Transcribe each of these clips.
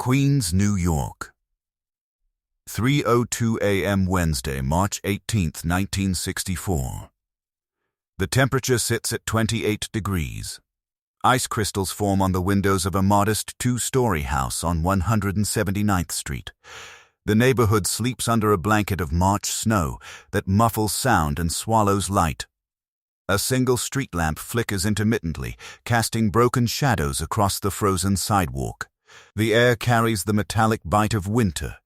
Queens, New York. 3:02 a.m. Wednesday, March 18, 1964. The temperature sits at 28 degrees. Ice crystals form on the windows of a modest two-story house on 179th Street. The neighborhood sleeps under a blanket of March snow that muffles sound and swallows light. A single street lamp flickers intermittently, casting broken shadows across the frozen sidewalk. The air carries the metallic bite of winter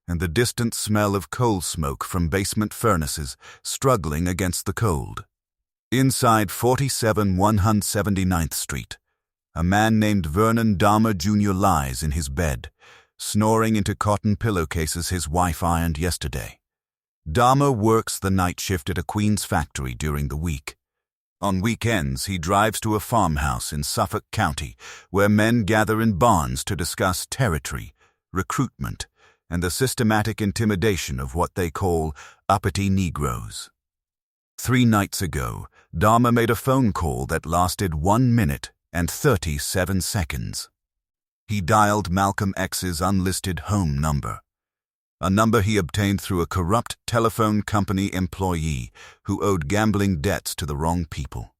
and the distant smell of coal smoke from basement furnaces struggling against the cold. Inside 47 179th Street, a man named Vernon Dahmer Jr. lies in his bed, snoring into cotton pillowcases his wife ironed yesterday. Dahmer works the night shift at a Queens factory during the week. On weekends, he drives to a farmhouse in Suffolk County where men gather in barns to discuss territory, recruitment, and the systematic intimidation of what they call uppity Negroes. 3 nights ago, Dahmer made a phone call that lasted 1 minute and 37 seconds. He dialed Malcolm X's unlisted home number, a number he obtained through a corrupt telephone company employee who owed gambling debts to the wrong people.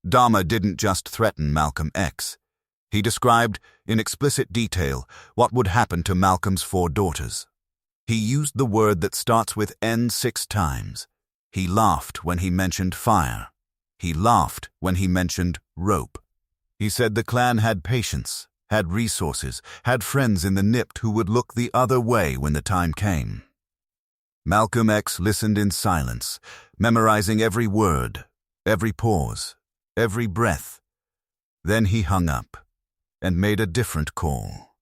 Dahmer didn't just threaten Malcolm X. He described, in explicit detail, what would happen to Malcolm's 4 daughters. He used the word that starts with N 6 times. He laughed when he mentioned fire. He laughed when he mentioned rope. He said the Klan had patience, had resources, had friends in the nipped who would look the other way when the time came. Malcolm X listened in silence, memorizing every word, every pause, every breath. Then he hung up and made a different call.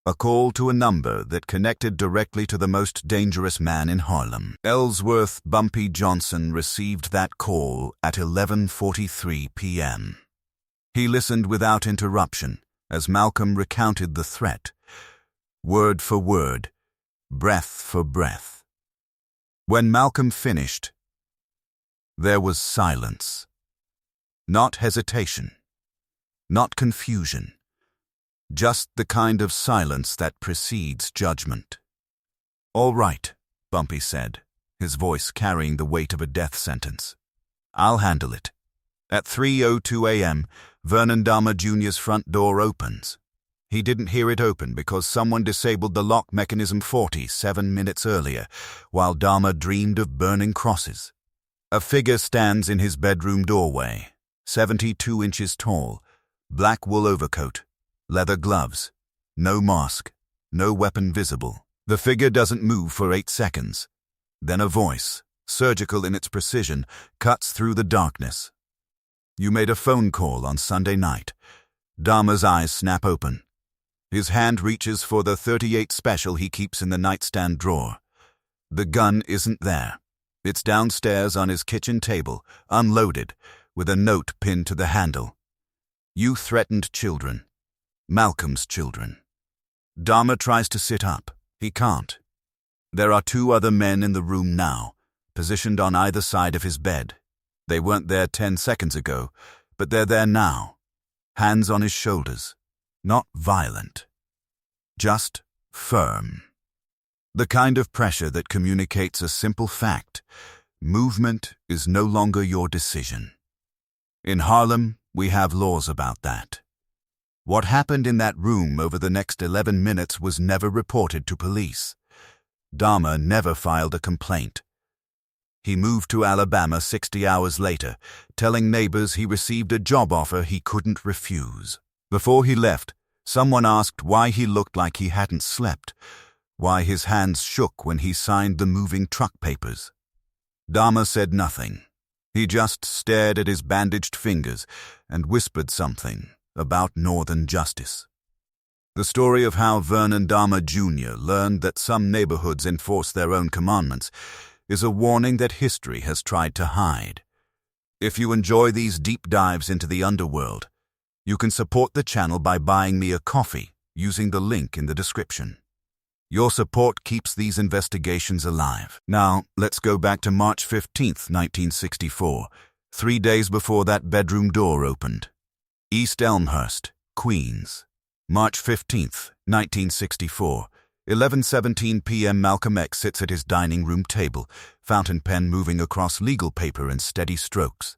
A call to a number that connected directly to the most dangerous man in Harlem. Ellsworth Bumpy Johnson received that call at 11:43 p.m. He listened without interruption as Malcolm recounted the threat, word for word, breath for breath. When Malcolm finished, there was silence. Not hesitation, not confusion, just the kind of silence that precedes judgment. "All right," Bumpy said, his voice carrying the weight of a death sentence. "I'll handle it." At 3:02 a.m., Vernon Dahmer Jr.'s front door opens. He didn't hear it open because someone disabled the lock mechanism 47 minutes earlier, while Dahmer dreamed of burning crosses. A figure stands in his bedroom doorway, 72 inches tall, black wool overcoat, leather gloves, no mask, no weapon visible. The figure doesn't move for 8 seconds. Then a voice, surgical in its precision, cuts through the darkness. "You made a phone call on Sunday night." Dahmer's eyes snap open. His hand reaches for the .38 special he keeps in the nightstand drawer. The gun isn't there. It's downstairs on his kitchen table, unloaded, with a note pinned to the handle. "You threatened children. Malcolm's children." Dahmer tries to sit up. He can't. There are 2 other men in the room now, positioned on either side of his bed. They weren't there 10 seconds ago, but they're there now. Hands on his shoulders. Not violent. Just firm. The kind of pressure that communicates a simple fact. Movement is no longer your decision. In Harlem, we have laws about that. What happened in that room over the next 11 minutes was never reported to police. Dahmer never filed a complaint. He moved to Alabama 60 hours later, telling neighbors he received a job offer he couldn't refuse. Before he left, someone asked why he looked like he hadn't slept, why his hands shook when he signed the moving truck papers. Dahmer said nothing. He just stared at his bandaged fingers and whispered something about Northern justice. The story of how Vernon Dahmer Jr. learned that some neighborhoods enforce their own commandments is a warning that history has tried to hide. If you enjoy these deep dives into the underworld, you can support the channel by buying me a coffee using the link in the description. Your support keeps these investigations alive. Now, let's go back to March 15th, 1964, 3 days before that bedroom door opened. East Elmhurst, Queens. March 15th, 1964. 11:17 p.m. Malcolm X sits at his dining room table, fountain pen moving across legal paper in steady strokes.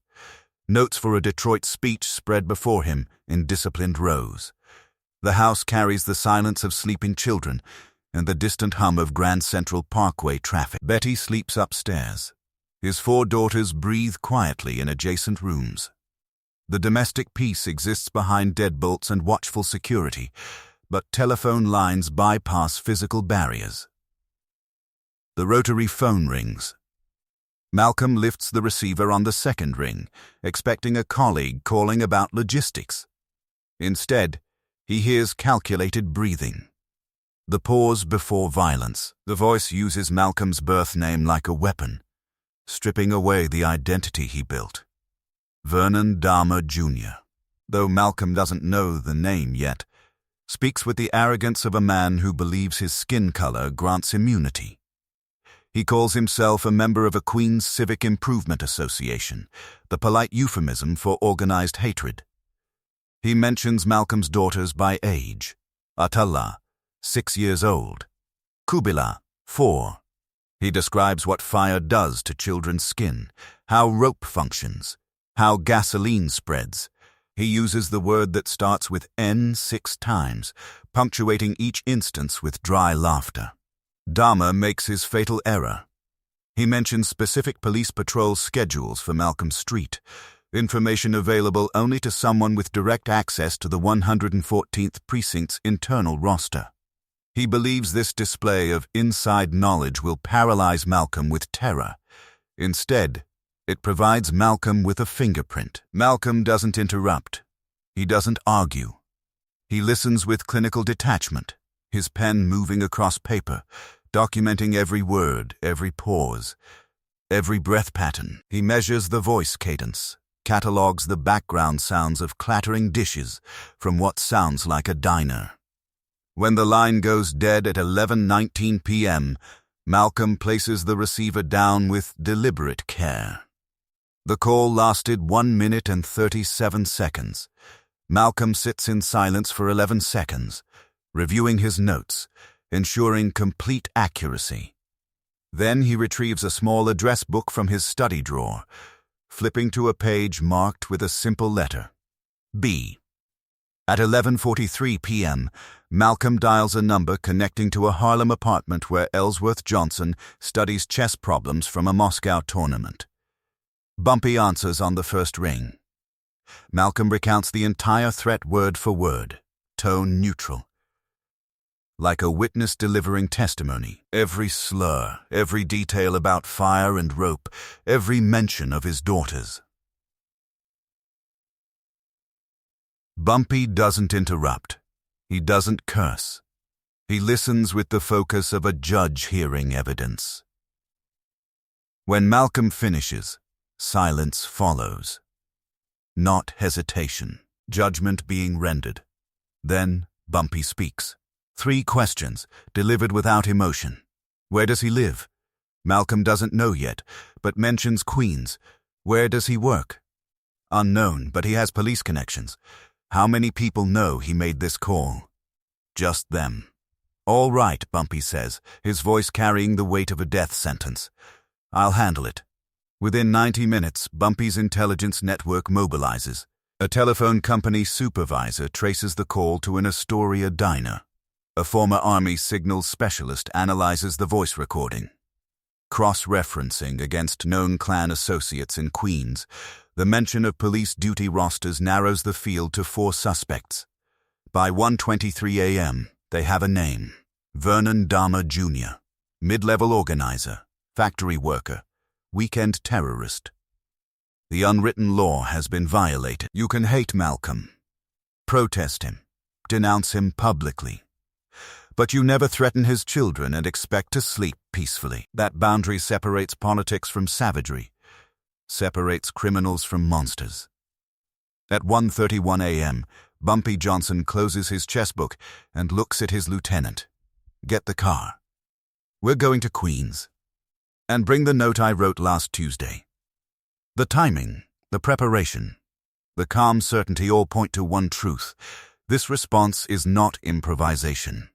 Notes for a Detroit speech spread before him in disciplined rows. The house carries the silence of sleeping children and the distant hum of Grand Central Parkway traffic. Betty sleeps upstairs. His 4 daughters breathe quietly in adjacent rooms. The domestic peace exists behind deadbolts and watchful security, but telephone lines bypass physical barriers. The rotary phone rings. Malcolm lifts the receiver on the second ring, expecting a colleague calling about logistics. Instead, he hears calculated breathing. The pause before violence. The voice uses Malcolm's birth name like a weapon, stripping away the identity he built. Vernon Dahmer Jr., though Malcolm doesn't know the name yet, speaks with the arrogance of a man who believes his skin color grants immunity. He calls himself a member of a Queens Civic Improvement Association, the polite euphemism for organized hatred. He mentions Malcolm's daughters by age. Atala, 6 years old. Kubila, 4. He describes what fire does to children's skin, how rope functions, how gasoline spreads. He uses the word that starts with N 6 times, punctuating each instance with dry laughter. Dahmer makes his fatal error. He mentions specific police patrol schedules for Malcolm Street, information available only to someone with direct access to the 114th Precinct's internal roster. He believes this display of inside knowledge will paralyze Malcolm with terror. Instead, it provides Malcolm with a fingerprint. Malcolm doesn't interrupt. He doesn't argue. He listens with clinical detachment, his pen moving across paper, documenting every word, every pause, every breath pattern. He measures the voice cadence, catalogues the background sounds of clattering dishes from what sounds like a diner. When the line goes dead at 11:19 p.m., Malcolm places the receiver down with deliberate care. The call lasted 1 minute and 37 seconds. Malcolm sits in silence for 11 seconds, reviewing his notes, ensuring complete accuracy. Then he retrieves a small address book from his study drawer, flipping to a page marked with a simple letter, B. At 11:43 p.m., Malcolm dials a number connecting to a Harlem apartment where Ellsworth Johnson studies chess problems from a Moscow tournament. Bumpy answers on the first ring. Malcolm recounts the entire threat word for word, tone neutral. Like a witness delivering testimony, every slur, every detail about fire and rope, every mention of his daughters. Bumpy doesn't interrupt. He doesn't curse. He listens with the focus of a judge hearing evidence. When Malcolm finishes, silence follows. Not hesitation, judgment being rendered. Then Bumpy speaks. 3 questions, delivered without emotion. Where does he live? Malcolm doesn't know yet, but mentions Queens. Where does he work? Unknown, but he has police connections. How many people know he made this call? Just them. All right, Bumpy says, his voice carrying the weight of a death sentence. I'll handle it. Within 90 minutes, Bumpy's intelligence network mobilizes. A telephone company supervisor traces the call to an Astoria diner. A former Army signals specialist analyzes the voice recording. Cross-referencing against known Klan associates in Queens, the mention of police duty rosters narrows the field to 4 suspects. By 1:23 a.m., they have a name. Vernon Dahmer Jr., mid-level organizer, factory worker, weekend terrorist. The unwritten law has been violated. You can hate Malcolm, protest him, denounce him publicly. But you never threaten his children and expect to sleep peacefully. That boundary separates politics from savagery, separates criminals from monsters. At 1:31 a.m., Bumpy Johnson closes his chessbook and looks at his lieutenant. Get the car. We're going to Queens. And bring the note I wrote last Tuesday. The timing, the preparation, the calm certainty all point to one truth. This response is not improvisation.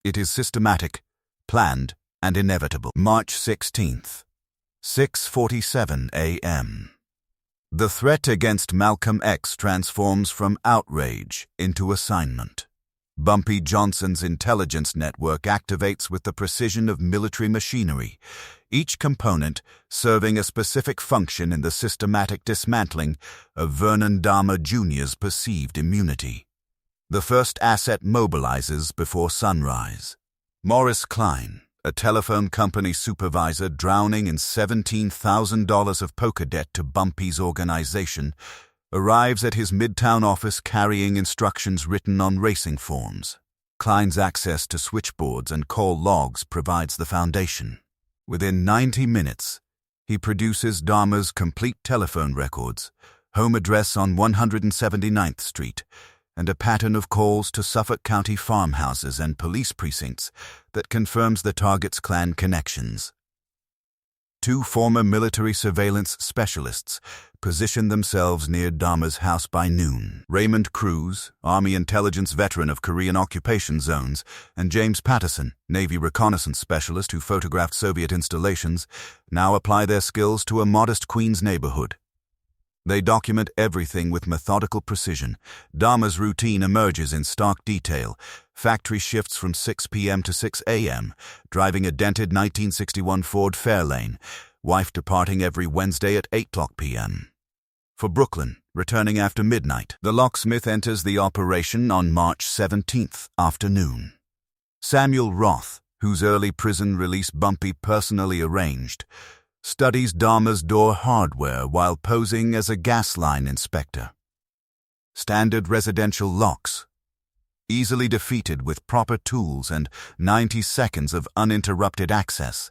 It is systematic, planned, and inevitable. March 16th, 6:47 a.m. The threat against Malcolm X transforms from outrage into assignment. Bumpy Johnson's intelligence network activates with the precision of military machinery, each component serving a specific function in the systematic dismantling of Vernon Dahmer Jr.'s perceived immunity. The first asset mobilizes before sunrise. Morris Klein, a telephone company supervisor drowning in $17,000 of poker debt to Bumpy's organization, arrives at his midtown office carrying instructions written on racing forms. Klein's access to switchboards and call logs provides the foundation. Within 90 minutes, he produces Dahmer's complete telephone records, home address on 179th Street, and a pattern of calls to Suffolk County farmhouses and police precincts that confirms the target's Klan connections. Two former military surveillance specialists position themselves near Dahmer's house by noon. Raymond Cruz, Army intelligence veteran of Korean occupation zones, and James Patterson, Navy reconnaissance specialist who photographed Soviet installations, now apply their skills to a modest Queens neighborhood. They document everything with methodical precision. Dahmer's routine emerges in stark detail. Factory shifts from 6 p.m. to 6 a.m., driving a dented 1961 Ford Fairlane, wife departing every Wednesday at 8 p.m. For Brooklyn, returning after midnight, the locksmith enters the operation on March 17th afternoon. Samuel Roth, whose early prison release Bumpy personally arranged, studies Dahmer's door hardware while posing as a gas line inspector. Standard residential locks, easily defeated with proper tools and 90 seconds of uninterrupted access.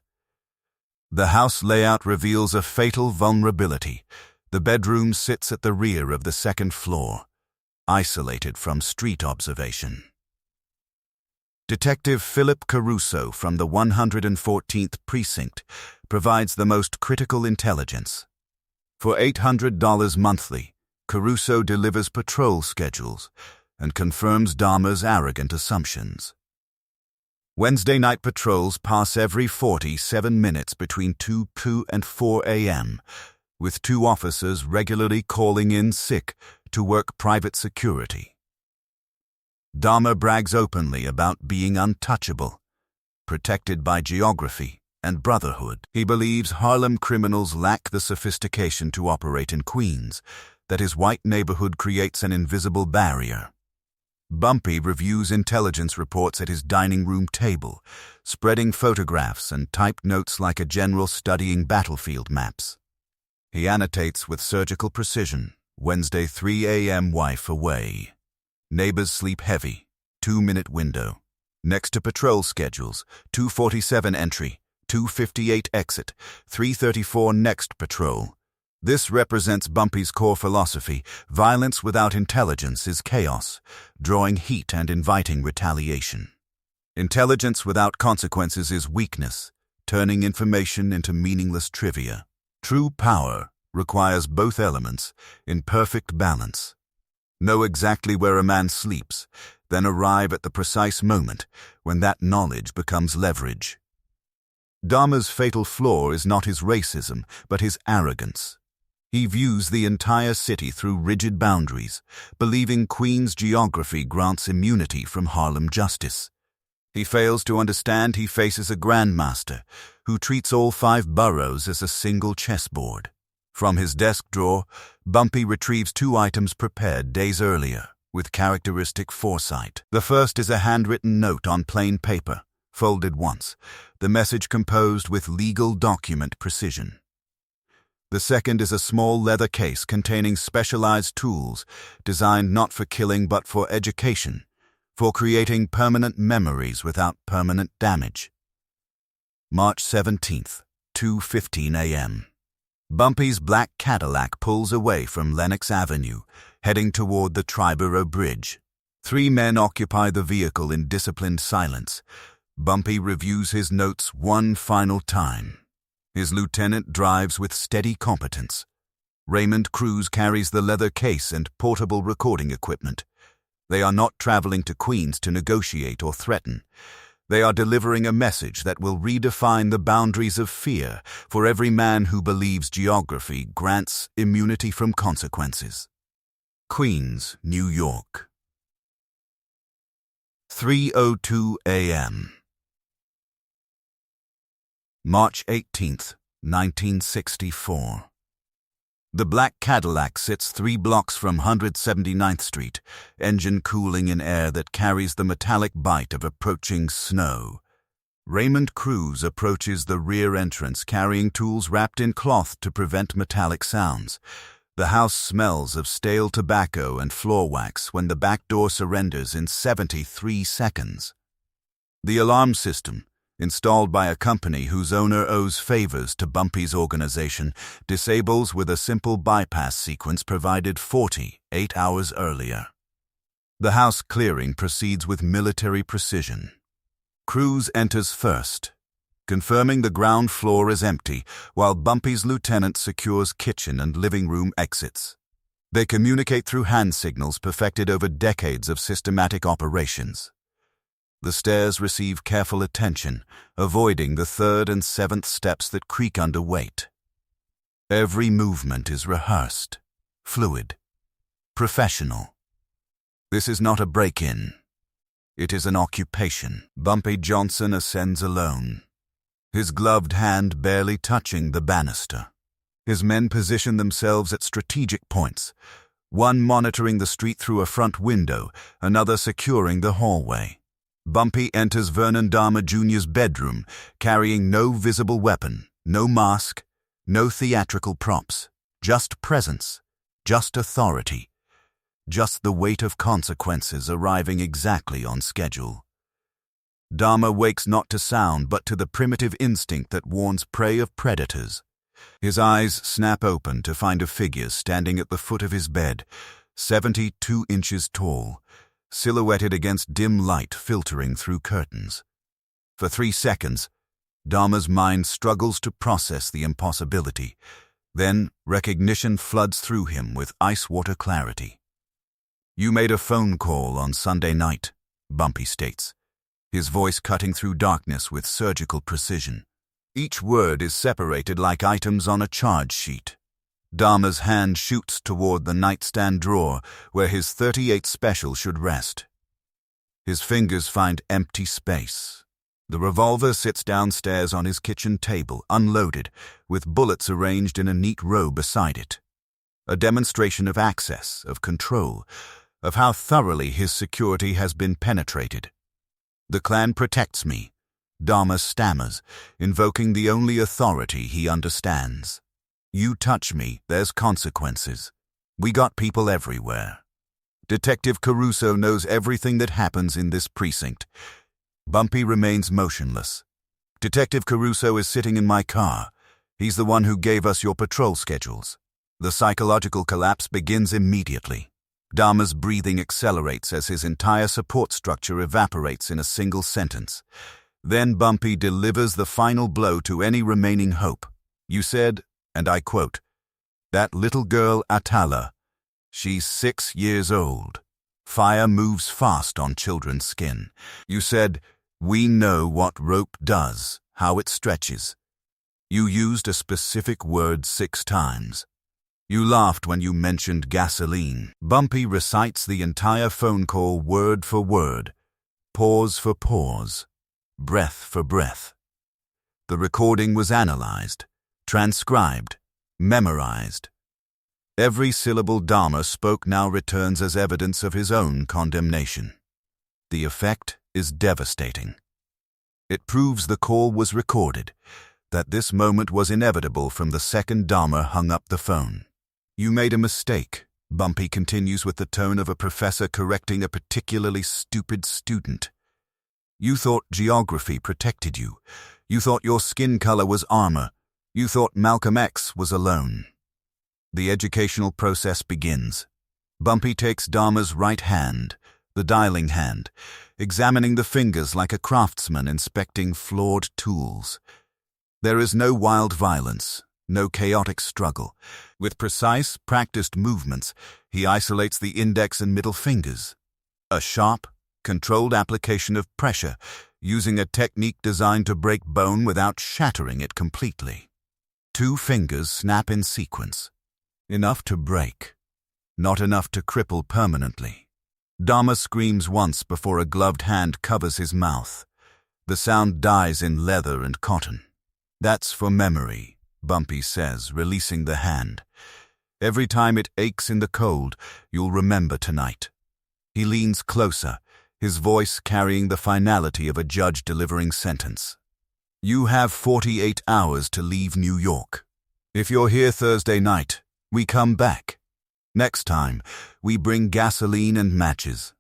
The house layout reveals a fatal vulnerability. The bedroom sits at the rear of the second floor, isolated from street observation. Detective Philip Caruso from the 114th Precinct provides the most critical intelligence. For $800 monthly, Caruso delivers patrol schedules and confirms Dahmer's arrogant assumptions. Wednesday night patrols pass every 47 minutes between 2 and 4 a.m., with 2 officers regularly calling in sick to work private security. Dahmer brags openly about being untouchable, protected by geography and brotherhood. He believes Harlem criminals lack the sophistication to operate in Queens, that his white neighborhood creates an invisible barrier. Bumpy reviews intelligence reports at his dining room table, spreading photographs and typed notes like a general studying battlefield maps. He annotates with surgical precision, Wednesday 3 a.m. wife away. Neighbors sleep heavy, 2-minute window. Next to patrol schedules, 2:47 entry, 2:58 exit, 3:34 next patrol. This represents Bumpy's core philosophy: violence without intelligence is chaos, drawing heat and inviting retaliation. Intelligence without consequences is weakness, turning information into meaningless trivia. True power requires both elements in perfect balance. Know exactly where a man sleeps, then arrive at the precise moment when that knowledge becomes leverage. Dahmer's fatal flaw is not his racism, but his arrogance. He views the entire city through rigid boundaries, believing Queens geography grants immunity from Harlem justice. He fails to understand he faces a grandmaster who treats all 5 boroughs as a single chessboard. From his desk drawer, Bumpy retrieves 2 items prepared days earlier, with characteristic foresight. The first is a handwritten note on plain paper, folded once, the message composed with legal document precision. The second is a small leather case containing specialized tools designed not for killing but for education, for creating permanent memories without permanent damage. March 17th, 2:15 a.m. Bumpy's black Cadillac pulls away from Lenox Avenue, heading toward the Triborough Bridge. 3 men occupy the vehicle in disciplined silence. Bumpy reviews his notes one final time. His lieutenant drives with steady competence. Raymond Cruz carries the leather case and portable recording equipment. They are not traveling to Queens to negotiate or threaten. They are delivering a message that will redefine the boundaries of fear for every man who believes geography grants immunity from consequences. Queens, New York. 3:02 a.m. March 18th, 1964. The black Cadillac sits 3 blocks from 179th Street, engine cooling in air that carries the metallic bite of approaching snow. Raymond Cruz approaches the rear entrance carrying tools wrapped in cloth to prevent metallic sounds. The house smells of stale tobacco and floor wax when the back door surrenders in 73 seconds. The alarm system, installed by a company whose owner owes favors to Bumpy's organization, disables with a simple bypass sequence provided 48 hours earlier. The house clearing proceeds with military precision. Cruz enters first, confirming the ground floor is empty, while Bumpy's lieutenant secures kitchen and living room exits. They communicate through hand signals perfected over decades of systematic operations. The stairs receive careful attention, avoiding the 3rd and 7th steps that creak under weight. Every movement is rehearsed, fluid, professional. This is not a break-in. It is an occupation. Bumpy Johnson ascends alone, his gloved hand barely touching the banister. His men position themselves at strategic points, one monitoring the street through a front window, another securing the hallway. Bumpy enters Vernon Dahmer Jr.'s bedroom, carrying no visible weapon, no mask, no theatrical props, just presence, just authority, just the weight of consequences arriving exactly on schedule. Dahmer wakes not to sound but to the primitive instinct that warns prey of predators. His eyes snap open to find a figure standing at the foot of his bed, 72 inches tall, silhouetted against dim light filtering through curtains. For 3 seconds, Dahmer's mind struggles to process the impossibility. Then recognition floods through him with ice-water clarity. "You made a phone call on Sunday night," Bumpy states, his voice cutting through darkness with surgical precision. Each word is separated like items on a charge sheet. Dahmer's hand shoots toward the nightstand drawer where his .38 special should rest. His fingers find empty space. The revolver sits downstairs on his kitchen table, unloaded, with bullets arranged in a neat row beside it. A demonstration of access, of control, of how thoroughly his security has been penetrated. "The clan protects me," Dahmer stammers, invoking the only authority he understands. "You touch me, there's consequences. We got people everywhere. Detective Caruso knows everything that happens in this precinct." Bumpy remains motionless. "Detective Caruso is sitting in my car. He's the one who gave us your patrol schedules." The psychological collapse begins immediately. Dahmer's breathing accelerates as his entire support structure evaporates in a single sentence. Then Bumpy delivers the final blow to any remaining hope. "You said," and I quote, "that little girl Atala, she's 6 years old. Fire moves fast on children's skin. You said, we know what rope does, how it stretches. You used a specific word 6 times. You laughed when you mentioned gasoline." Bumpy recites the entire phone call word for word, pause for pause, breath for breath. The recording was analyzed, transcribed, memorized. Every syllable Dahmer spoke now returns as evidence of his own condemnation. The effect is devastating. It proves the call was recorded, that this moment was inevitable from the second Dahmer hung up the phone. "You made a mistake," Bumpy continues with the tone of a professor correcting a particularly stupid student. "You thought geography protected you. You thought your skin color was armor. You thought Malcolm X was alone." The educational process begins. Bumpy takes Dahmer's right hand, the dialing hand, examining the fingers like a craftsman inspecting flawed tools. There is no wild violence, no chaotic struggle. With precise, practiced movements, he isolates the index and middle fingers. A sharp, controlled application of pressure, using a technique designed to break bone without shattering it completely. 2 fingers snap in sequence. Enough to break, not enough to cripple permanently. Dahmer screams once before a gloved hand covers his mouth. The sound dies in leather and cotton. "That's for memory," Bumpy says, releasing the hand. "Every time it aches in the cold, you'll remember tonight." He leans closer, his voice carrying the finality of a judge delivering sentence. "You have 48 hours to leave New York. If you're here Thursday night, we come back. Next time, we bring gasoline and matches.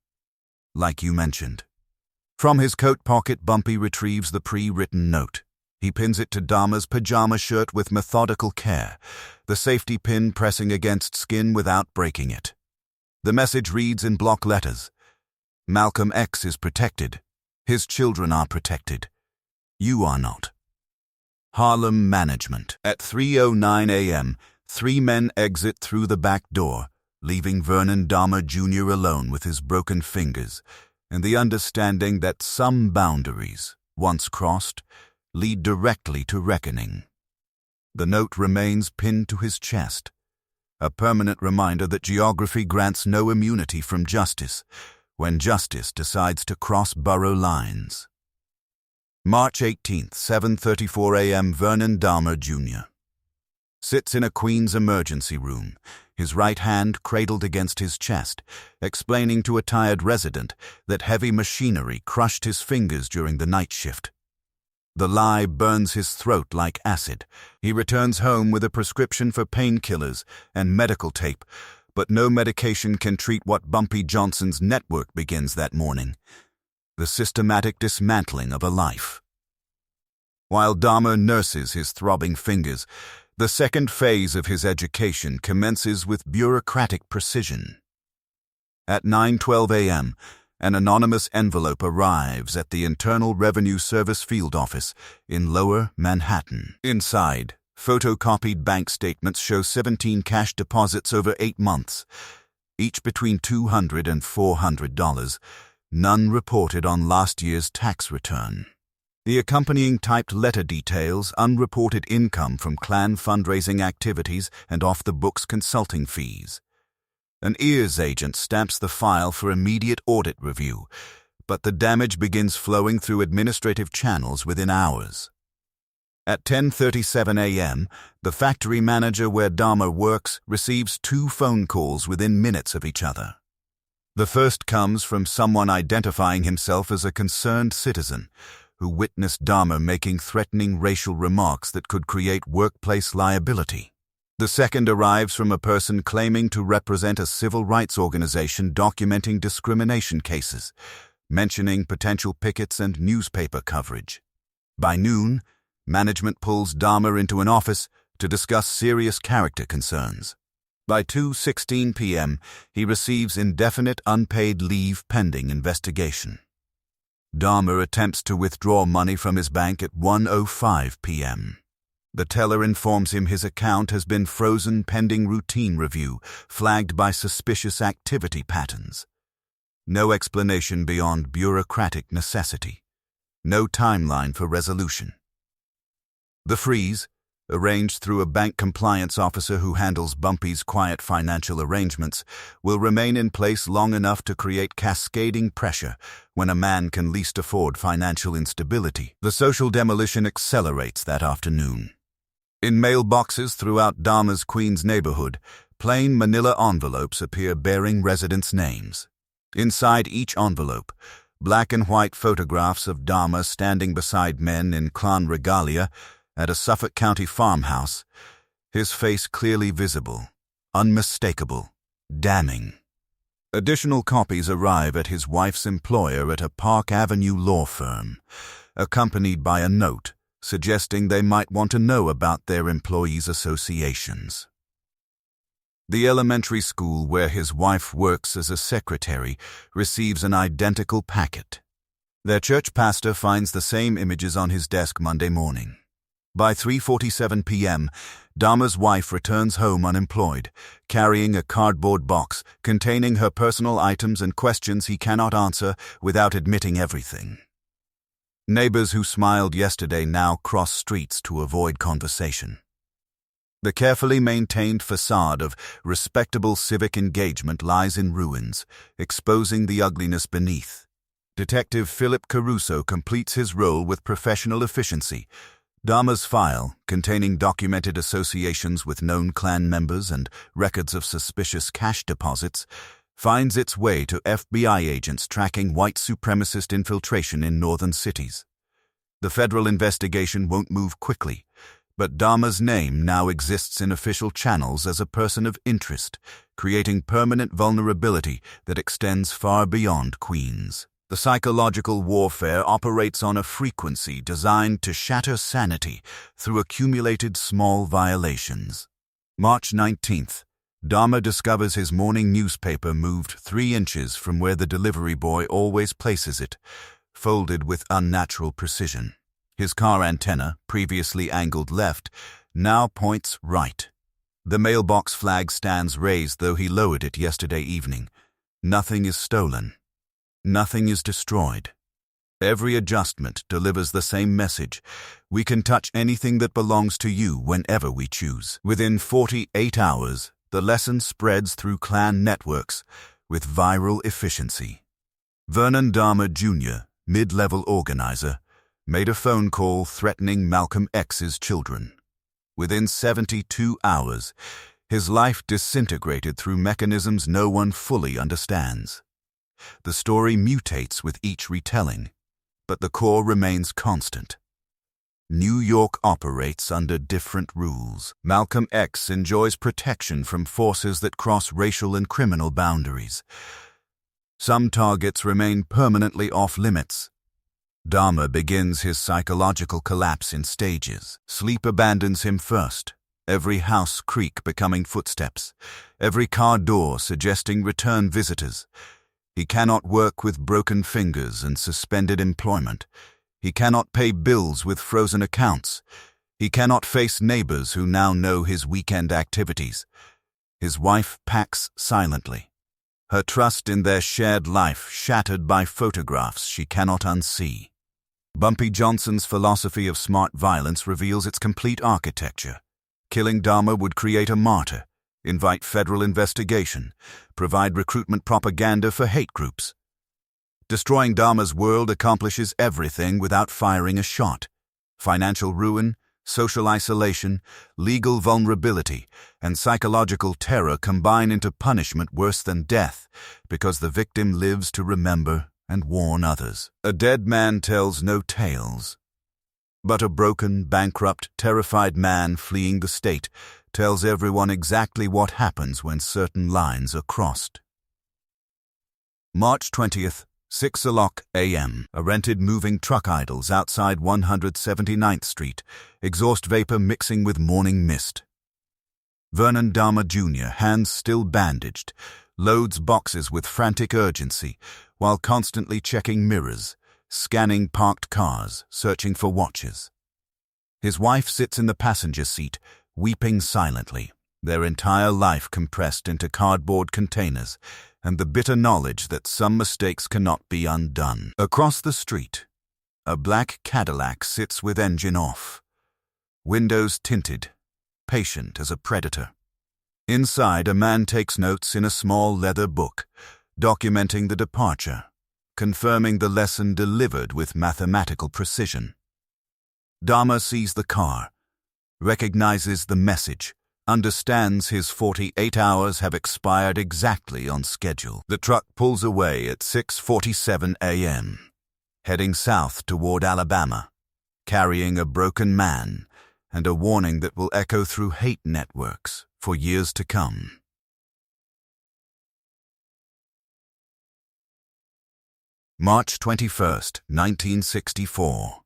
Like you mentioned." From his coat pocket, Bumpy retrieves the pre-written note. He pins it to Dahmer's pajama shirt with methodical care, the safety pin pressing against skin without breaking it. The message reads in block letters: "Malcolm X is protected. His children are protected. You are not." Harlem management. At 3:09 a.m., 3 men exit through the back door, leaving Vernon Dahmer Jr. alone with his broken fingers and the understanding that some boundaries, once crossed, lead directly to reckoning. The note remains pinned to his chest, a permanent reminder that geography grants no immunity from justice when justice decides to cross borough lines. March 18th, 7:34 a.m. Vernon Dahmer Jr. sits in a Queens emergency room, his right hand cradled against his chest, explaining to a tired resident that heavy machinery crushed his fingers during the night shift. The lie burns his throat like acid. He returns home with a prescription for painkillers and medical tape, but no medication can treat what Bumpy Johnson's network begins that morning: the systematic dismantling of a life. While Dahmer nurses his throbbing fingers, the second phase of his education commences with bureaucratic precision. At 9:12 a.m., an anonymous envelope arrives at the Internal Revenue Service field office in Lower Manhattan. Inside, photocopied bank statements show 17 cash deposits over 8 months, each between $200 and $400, none reported on last year's tax return. The accompanying typed letter details unreported income from Klan fundraising activities and off-the-books consulting fees. An ears agent stamps the file for immediate audit review, but the damage begins flowing through administrative channels within hours. At 10:37 a.m., the factory manager where Dahmer works receives 2 phone calls within minutes of each other. The first comes from someone identifying himself as a concerned citizen who witnessed Dahmer making threatening racial remarks that could create workplace liability. The second arrives from a person claiming to represent a civil rights organization documenting discrimination cases, mentioning potential pickets and newspaper coverage. By noon, management pulls Dahmer into an office to discuss serious character concerns. By 2:16 p.m., he receives indefinite unpaid leave pending investigation. Dahmer attempts to withdraw money from his bank at 1:05 p.m. The teller informs him his account has been frozen pending routine review, flagged by suspicious activity patterns. No explanation beyond bureaucratic necessity. No timeline for resolution. The freeze, arranged through a bank compliance officer who handles Bumpy's quiet financial arrangements, will remain in place long enough to create cascading pressure when a man can least afford financial instability. The social demolition accelerates that afternoon. In mailboxes throughout Dahmer's Queens neighborhood, plain manila envelopes appear bearing residents' names. Inside each envelope, black and white photographs of Dahmer standing beside men in Klan regalia at a Suffolk County farmhouse, his face clearly visible, unmistakable, damning. Additional copies arrive at his wife's employer at a Park Avenue law firm, accompanied by a note suggesting they might want to know about their employees' associations. The elementary school where his wife works as a secretary receives an identical packet. Their church pastor finds the same images on his desk Monday morning. By 3:47 p.m., Dahmer's wife returns home unemployed, carrying a cardboard box containing her personal items and questions he cannot answer without admitting everything. Neighbors who smiled yesterday now cross streets to avoid conversation. The carefully maintained facade of respectable civic engagement lies in ruins, exposing the ugliness beneath. Detective Philip Caruso completes his role with professional efficiency. Dahmer's file, containing documented associations with known clan members and records of suspicious cash deposits, finds its way to FBI agents tracking white supremacist infiltration in northern cities. The federal investigation won't move quickly, but Dahmer's name now exists in official channels as a person of interest, creating permanent vulnerability that extends far beyond Queens. The psychological warfare operates on a frequency designed to shatter sanity through accumulated small violations. March 19th, Dahmer discovers his morning newspaper moved 3 inches from where the delivery boy always places it, folded with unnatural precision. His car antenna, previously angled left, now points right. The mailbox flag stands raised though he lowered it yesterday evening. Nothing is stolen. Nothing is destroyed. Every adjustment delivers the same message. We can touch anything that belongs to you whenever we choose. Within 48 hours, the lesson spreads through clan networks with viral efficiency. Vernon Dahmer Jr., mid-level organizer, made a phone call threatening Malcolm X's children. Within 72 hours, his life disintegrated through mechanisms no one fully understands. The story mutates with each retelling, but the core remains constant. New York operates under different rules. Malcolm X enjoys protection from forces that cross racial and criminal boundaries. Some targets remain permanently off-limits. Dahmer begins his psychological collapse in stages. Sleep abandons him first, every house creak becoming footsteps, every car door suggesting return visitors. He cannot work with broken fingers and suspended employment. He cannot pay bills with frozen accounts. He cannot face neighbors who now know his weekend activities. His wife packs silently, her trust in their shared life shattered by photographs she cannot unsee. Bumpy Johnson's philosophy of smart violence reveals its complete architecture. Killing Dahmer would create a martyr, invite federal investigation, provide recruitment propaganda for hate groups. Destroying Dahmer's world accomplishes everything without firing a shot. Financial ruin, social isolation, legal vulnerability, and psychological terror combine into punishment worse than death because the victim lives to remember and warn others. A dead man tells no tales, but a broken, bankrupt, terrified man fleeing the state tells everyone exactly what happens when certain lines are crossed. March 20th, 6:00 a.m. A rented moving truck idles outside 179th Street, exhaust vapor mixing with morning mist. Vernon Dahmer Jr., hands still bandaged, loads boxes with frantic urgency while constantly checking mirrors, scanning parked cars, searching for watches. His wife sits in the passenger seat, weeping silently, their entire life compressed into cardboard containers, and the bitter knowledge that some mistakes cannot be undone. Across the street, a black Cadillac sits with engine off, windows tinted, patient as a predator. Inside, a man takes notes in a small leather book, documenting the departure, confirming the lesson delivered with mathematical precision. Dahmer sees the car, recognizes the message, understands his 48 hours have expired exactly on schedule. The truck pulls away at 6:47 a.m., heading south toward Alabama, carrying a broken man and a warning that will echo through hate networks for years to come. March 21st, 1964.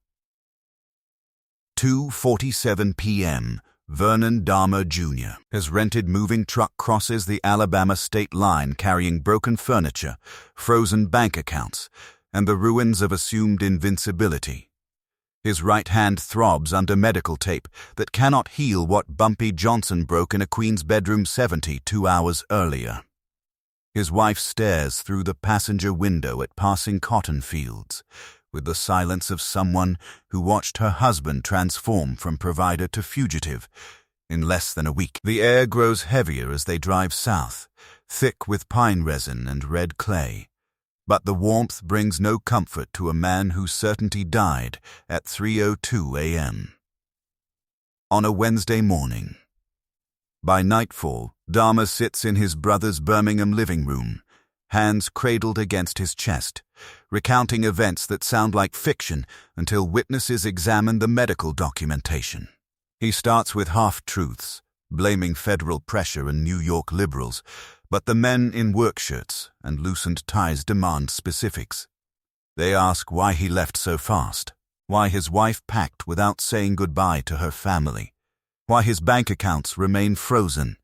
2:47 p.m., Vernon Dahmer Jr. His rented moving truck crosses the Alabama state line carrying broken furniture, frozen bank accounts, and the ruins of assumed invincibility. His right hand throbs under medical tape that cannot heal what Bumpy Johnson broke in a Queen's bedroom 72 hours earlier. His wife stares through the passenger window at passing cotton fields, with the silence of someone who watched her husband transform from provider to fugitive in less than a week. The air grows heavier as they drive south, thick with pine resin and red clay. But the warmth brings no comfort to a man whose certainty died at 3:02 a.m. on a Wednesday morning. By nightfall, Dahmer sits in his brother's Birmingham living room, hands cradled against his chest, recounting events that sound like fiction until witnesses examine the medical documentation. He starts with half-truths, blaming federal pressure and New York liberals, but the men in work shirts and loosened ties demand specifics. They ask why he left so fast, why his wife packed without saying goodbye to her family, why his bank accounts remain frozen,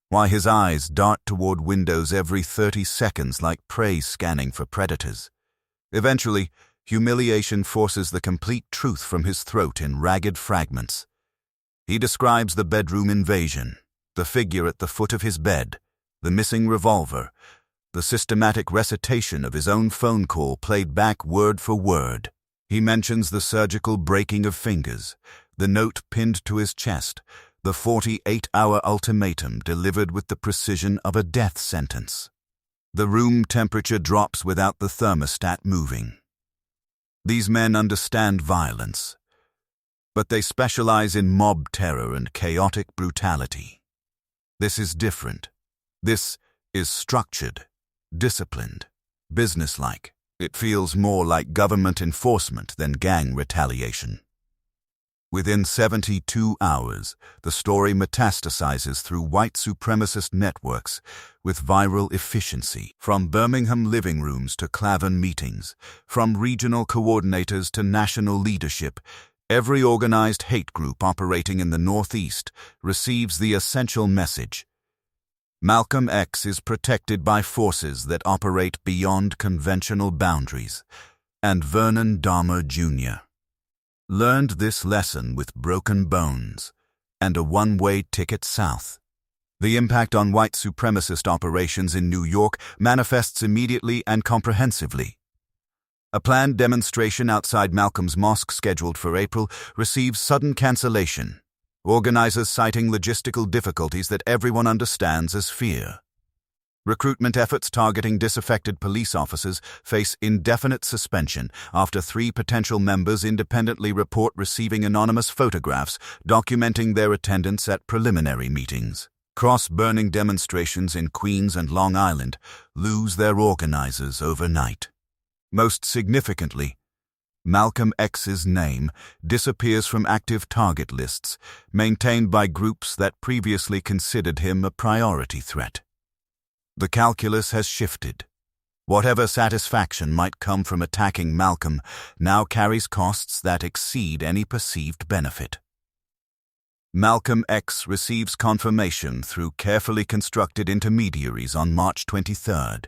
why his eyes dart toward windows every 30 seconds like prey scanning for predators. Eventually, humiliation forces the complete truth from his throat in ragged fragments. He describes the bedroom invasion, the figure at the foot of his bed, the missing revolver, the systematic recitation of his own phone call played back word for word. He mentions the surgical breaking of fingers, the note pinned to his chest, the 48-hour ultimatum delivered with the precision of a death sentence. The room temperature drops without the thermostat moving. These men understand violence, but they specialize in mob terror and chaotic brutality. This is different. This is structured, disciplined, businesslike. It feels more like government enforcement than gang retaliation. Within 72 hours, the story metastasizes through white supremacist networks with viral efficiency. From Birmingham living rooms to Clavin meetings, from regional coordinators to national leadership, every organized hate group operating in the Northeast receives the essential message. Malcolm X is protected by forces that operate beyond conventional boundaries, and Vernon Dahmer Jr. learned this lesson with broken bones and a one-way ticket south. The impact on white supremacist operations in New York manifests immediately and comprehensively. A planned demonstration outside Malcolm's mosque scheduled for April receives sudden cancellation, organizers citing logistical difficulties that everyone understands as fear. Recruitment efforts targeting disaffected police officers face indefinite suspension after 3 potential members independently report receiving anonymous photographs documenting their attendance at preliminary meetings. Cross-burning demonstrations in Queens and Long Island lose their organizers overnight. Most significantly, Malcolm X's name disappears from active target lists maintained by groups that previously considered him a priority threat. The calculus has shifted. Whatever satisfaction might come from attacking Malcolm now carries costs that exceed any perceived benefit. Malcolm X receives confirmation through carefully constructed intermediaries on March 23rd.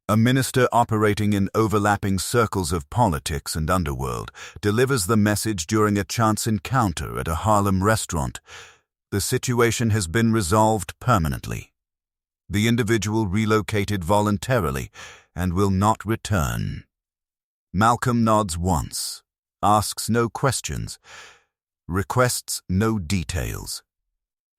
A minister operating in overlapping circles of politics and underworld delivers the message during a chance encounter at a Harlem restaurant. The situation has been resolved permanently. The individual relocated voluntarily and will not return. Malcolm nods once, asks no questions, requests no details.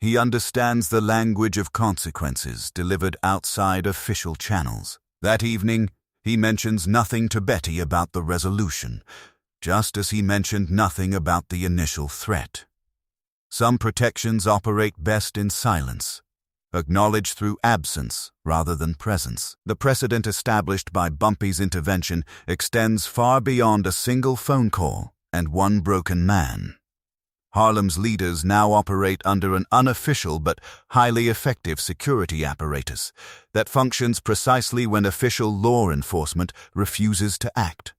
He understands the language of consequences delivered outside official channels. That evening, he mentions nothing to Betty about the resolution, just as he mentioned nothing about the initial threat. Some protections operate best in silence, acknowledged through absence rather than presence. The precedent established by Bumpy's intervention extends far beyond a single phone call and one broken man. Harlem's leaders now operate under an unofficial but highly effective security apparatus that functions precisely when official law enforcement refuses to act.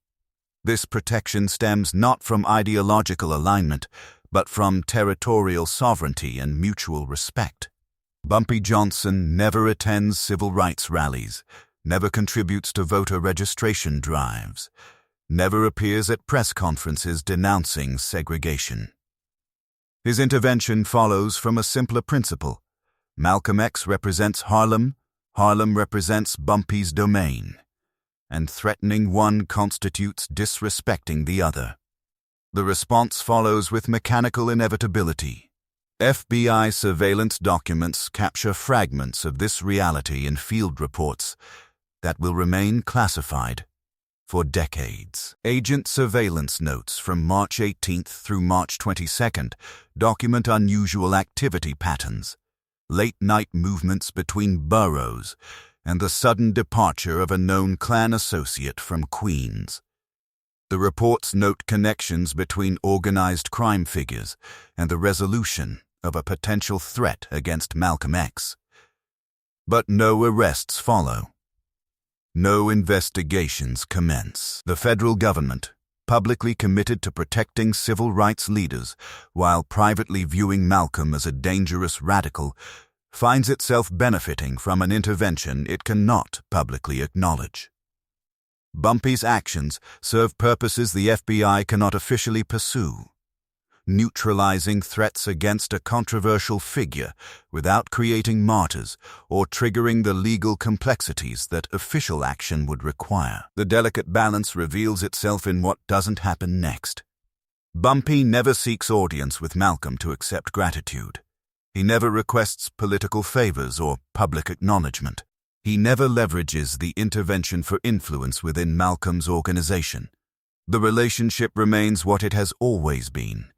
This protection stems not from ideological alignment, but from territorial sovereignty and mutual respect. Bumpy Johnson never attends civil rights rallies, never contributes to voter registration drives, never appears at press conferences denouncing segregation. His intervention follows from a simpler principle. Malcolm X represents Harlem, Harlem represents Bumpy's domain, and threatening one constitutes disrespecting the other. The response follows with mechanical inevitability. FBI surveillance documents capture fragments of this reality in field reports that will remain classified for decades. Agent surveillance notes from March 18th through March 22nd document unusual activity patterns, late-night movements between boroughs, and the sudden departure of a known Klan associate from Queens. The reports note connections between organized crime figures and the resolution of a potential threat against Malcolm X. But no arrests follow. No investigations commence. The federal government, publicly committed to protecting civil rights leaders while privately viewing Malcolm as a dangerous radical, finds itself benefiting from an intervention it cannot publicly acknowledge. Bumpy's actions serve purposes the FBI cannot officially pursue, neutralizing threats against a controversial figure without creating martyrs or triggering the legal complexities that official action would require. The delicate balance reveals itself in what doesn't happen next. Bumpy never seeks audience with Malcolm to accept gratitude. He never requests political favors or public acknowledgement. He never leverages the intervention for influence within Malcolm's organization. The relationship remains what it has always been: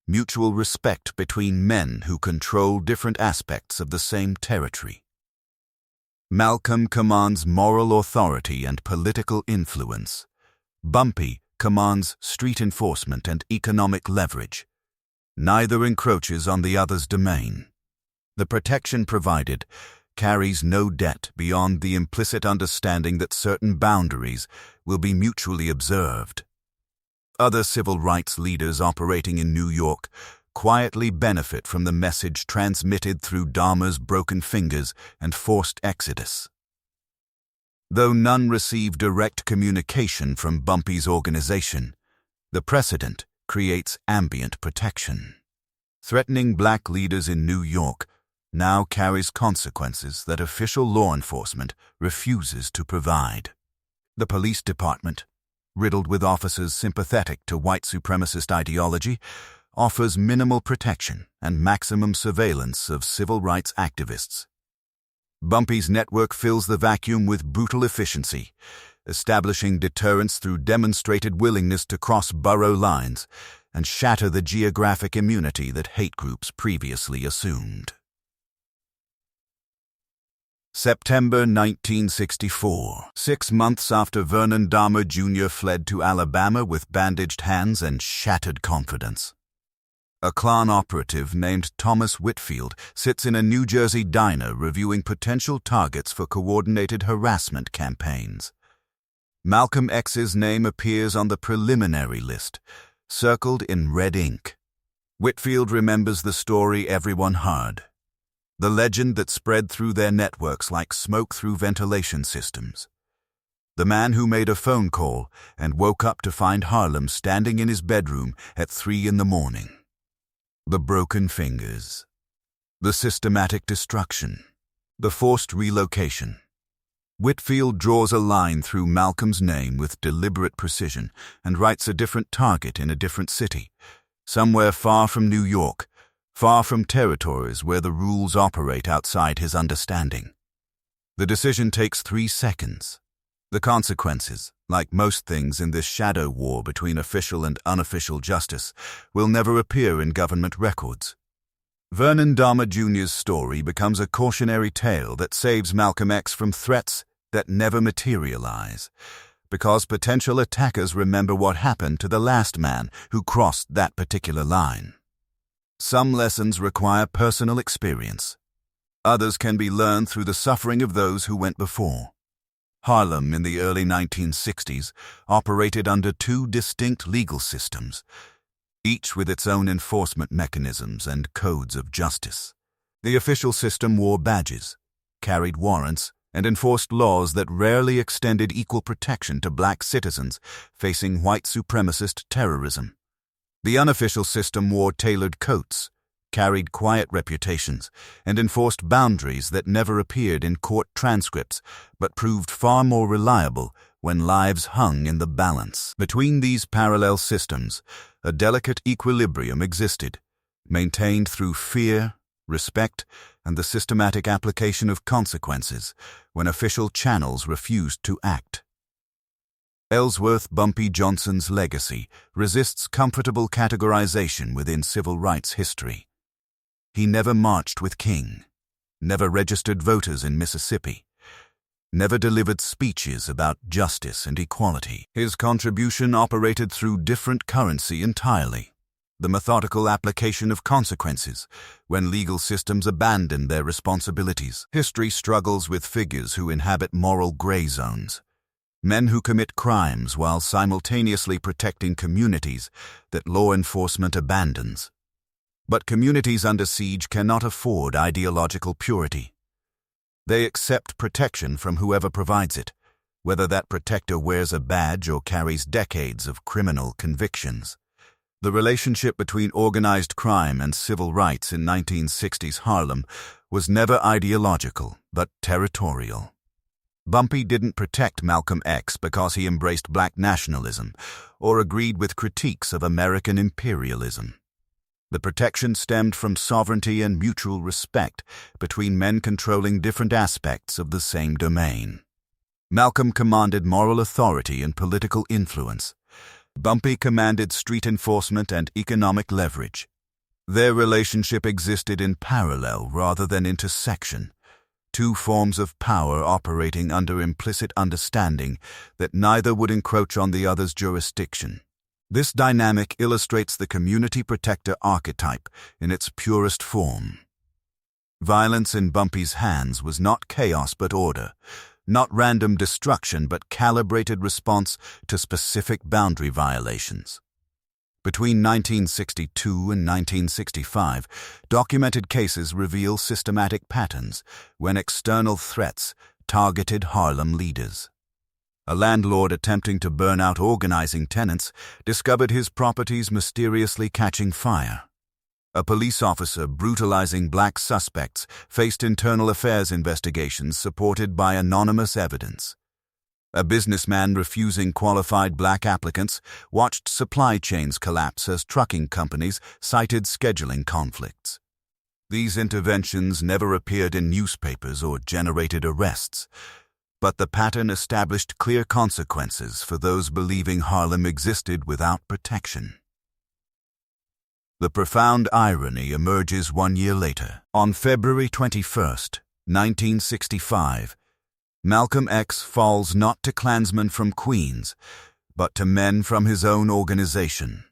mutual respect between men who control different aspects of the same territory. Malcolm commands moral authority and political influence. Bumpy commands street enforcement and economic leverage. Neither encroaches on the other's domain. The protection provided carries no debt beyond the implicit understanding that certain boundaries will be mutually observed. Other civil rights leaders operating in New York quietly benefit from the message transmitted through Dahmer's broken fingers and forced exodus. Though none receive direct communication from Bumpy's organization, the precedent creates ambient protection. Threatening black leaders in New York now carries consequences that official law enforcement refuses to provide. The police department, riddled with officers sympathetic to white supremacist ideology, offers minimal protection and maximum surveillance of civil rights activists. Bumpy's network fills the vacuum with brutal efficiency, establishing deterrence through demonstrated willingness to cross borough lines and shatter the geographic immunity that hate groups previously assumed. September 1964. 6 months after Vernon Dahmer Jr. fled to Alabama with bandaged hands and shattered confidence. A Klan operative named Thomas Whitfield sits in a New Jersey diner reviewing potential targets for coordinated harassment campaigns. Malcolm X's name appears on the preliminary list, circled in red ink. Whitfield remembers the story everyone heard. The legend that spread through their networks like smoke through ventilation systems. The man who made a phone call and woke up to find Harlem standing in his bedroom at 3 a.m. The broken fingers. The systematic destruction. The forced relocation. Whitfield draws a line through Malcolm's name with deliberate precision and writes a different target in a different city, somewhere far from New York, far from territories where the rules operate outside his understanding. The decision takes 3 seconds. The consequences, like most things in this shadow war between official and unofficial justice, will never appear in government records. Vernon Dahmer Jr.'s story becomes a cautionary tale that saves Malcolm X from threats that never materialize, because potential attackers remember what happened to the last man who crossed that particular line. Some lessons require personal experience. Others can be learned through the suffering of those who went before. Harlem in the early 1960s operated under 2 distinct legal systems, each with its own enforcement mechanisms and codes of justice. The official system wore badges, carried warrants, and enforced laws that rarely extended equal protection to black citizens facing white supremacist terrorism. The unofficial system wore tailored coats, carried quiet reputations, and enforced boundaries that never appeared in court transcripts but proved far more reliable when lives hung in the balance. Between these parallel systems, a delicate equilibrium existed, maintained through fear, respect, and the systematic application of consequences when official channels refused to act. Ellsworth Bumpy Johnson's legacy resists comfortable categorization within civil rights history. He never marched with King, never registered voters in Mississippi, never delivered speeches about justice and equality. His contribution operated through different currency entirely: the methodical application of consequences when legal systems abandon their responsibilities. History struggles with figures who inhabit moral gray zones, men who commit crimes while simultaneously protecting communities that law enforcement abandons. But communities under siege cannot afford ideological purity. They accept protection from whoever provides it, whether that protector wears a badge or carries decades of criminal convictions. The relationship between organized crime and civil rights in 1960s Harlem was never ideological, but territorial. Bumpy didn't protect Malcolm X because he embraced black nationalism or agreed with critiques of American imperialism. The protection stemmed from sovereignty and mutual respect between men controlling different aspects of the same domain. Malcolm commanded moral authority and political influence. Bumpy commanded street enforcement and economic leverage. Their relationship existed in parallel rather than intersection, two forms of power operating under implicit understanding that neither would encroach on the other's jurisdiction. This dynamic illustrates the community protector archetype in its purest form. Violence in Bumpy's hands was not chaos but order, not random destruction but calibrated response to specific boundary violations. Between 1962 and 1965, documented cases reveal systematic patterns when external threats targeted Harlem leaders. A landlord attempting to burn out organizing tenants discovered his properties mysteriously catching fire. A police officer brutalizing black suspects faced internal affairs investigations supported by anonymous evidence. A businessman refusing qualified black applicants watched supply chains collapse as trucking companies cited scheduling conflicts. These interventions never appeared in newspapers or generated arrests, but the pattern established clear consequences for those believing Harlem existed without protection. The profound irony emerges 1 year later. On February 21, 1965, Malcolm X falls not to Klansmen from Queens, but to men from his own organization,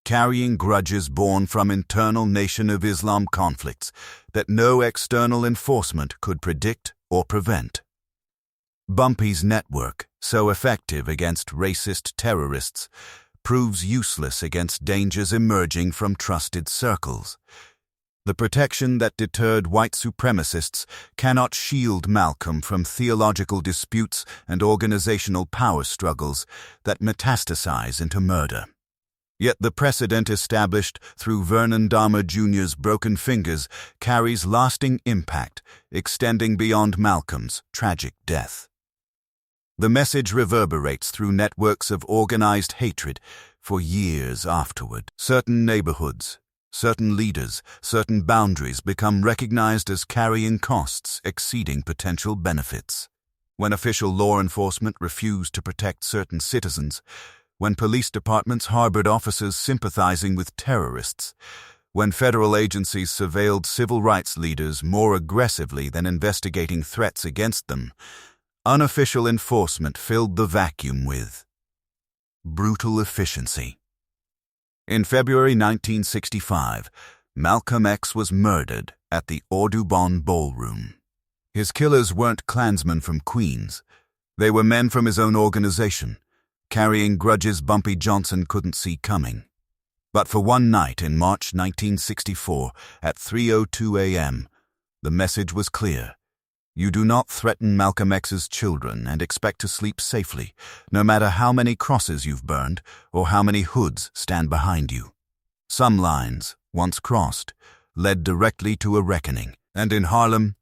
carrying grudges born from internal Nation of Islam conflicts that no external enforcement could predict or prevent. Bumpy's network, so effective against racist terrorists, proves useless against dangers emerging from trusted circles. The protection that deterred white supremacists cannot shield Malcolm from theological disputes and organizational power struggles that metastasize into murder. Yet the precedent established through Vernon Dahmer Jr.'s broken fingers carries lasting impact, extending beyond Malcolm's tragic death. The message reverberates through networks of organized hatred for years afterward. Certain neighborhoods, certain leaders, certain boundaries become recognized as carrying costs exceeding potential benefits. When official law enforcement refused to protect certain citizens, when police departments harbored officers sympathizing with terrorists, when federal agencies surveilled civil rights leaders more aggressively than investigating threats against them, unofficial enforcement filled the vacuum with brutal efficiency. In February 1965, Malcolm X was murdered at the Audubon Ballroom. His killers weren't Klansmen from Queens. They were men from his own organization, carrying grudges Bumpy Johnson couldn't see coming. But for one night in March 1964, at 3:02 a.m., the message was clear. You do not threaten Malcolm X's children and expect to sleep safely, no matter how many crosses you've burned or how many hoods stand behind you. Some lines, once crossed, led directly to a reckoning, and in Harlem,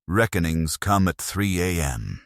reckonings come at 3 a.m.